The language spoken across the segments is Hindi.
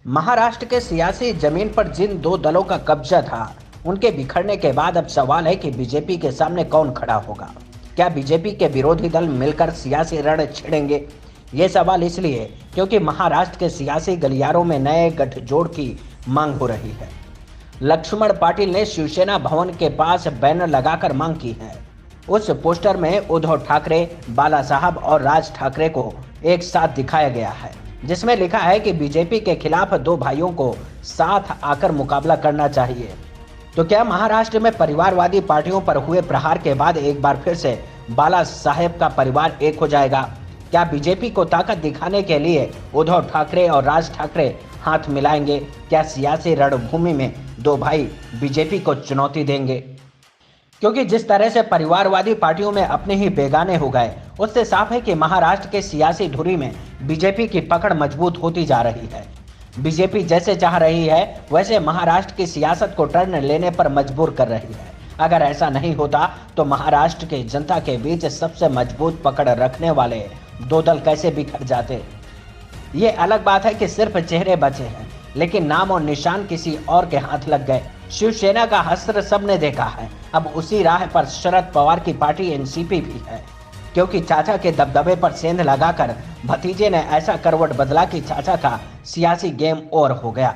महाराष्ट्र के सियासी जमीन पर जिन दो दलों का कब्जा था, उनके बिखरने के बाद अब सवाल है कि बीजेपी के सामने कौन खड़ा होगा। क्या बीजेपी के विरोधी दल मिलकर सियासी रण छेड़ेंगे? ये सवाल इसलिए क्योंकि महाराष्ट्र के सियासी गलियारों में नए गठजोड़ की मांग हो रही है। लक्ष्मण पाटिल ने शिवसेना भवन के पास बैनर लगाकर मांग की है। उस पोस्टर में उद्धव ठाकरे, बाला साहब और राज ठाकरे को एक साथ दिखाया गया है, जिसमें लिखा है कि बीजेपी के खिलाफ दो भाइयों को साथ आकर मुकाबला करना चाहिए। तो क्या महाराष्ट्र में परिवारवादी पार्टियों पर हुए प्रहार के बाद एक बार फिर से बाला साहेब का परिवार एक हो जाएगा? क्या बीजेपी को ताकत दिखाने के लिए उद्धव ठाकरे और राज ठाकरे हाथ मिलाएंगे? क्या सियासी रणभूमि में दो भाई बीजेपी को चुनौती देंगे? क्योंकि जिस तरह से परिवारवादी पार्टियों में अपने ही बेगाने हो गए, उससे साफ है कि महाराष्ट्र के सियासी धुरी में बीजेपी की पकड़ मजबूत होती जा रही है। बीजेपी जैसे चाह रही है वैसे महाराष्ट्र की सियासत को टर्न लेने पर मजबूर कर रही है। अगर ऐसा नहीं होता तो महाराष्ट्र की जनता के बीच सबसे मजबूत पकड़ रखने वाले दो दल कैसे बिखर जाते। ये अलग बात है कि सिर्फ चेहरे बचे हैं, लेकिन नाम और निशान किसी और के हाथ लग गए। शिवसेना का हश्र सबने देखा है। अब उसी राह पर शरद पवार की पार्टी एनसीपी भी है, क्योंकि चाचा के दबदबे पर सेंध लगाकर भतीजे ने ऐसा करवट बदला कि चाचा का सियासी गेम ओवर हो गया।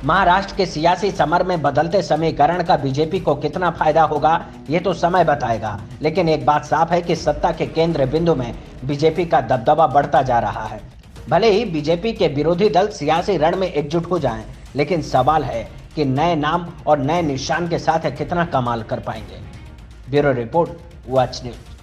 महाराष्ट्र के सियासी समर में बदलते समीकरण का बीजेपी को कितना फायदा होगा, ये तो समय बताएगा। लेकिन एक बात साफ है कि सत्ता के केंद्र बिंदु में बीजेपी का दबदबा बढ़ता जा रहा है। भले ही बीजेपी के विरोधी दल सियासी रण में एकजुट हो जाएं, लेकिन सवाल है कि नए नाम और नए निशान के साथ कितना कमाल कर पाएंगे। Bureau report, watch news.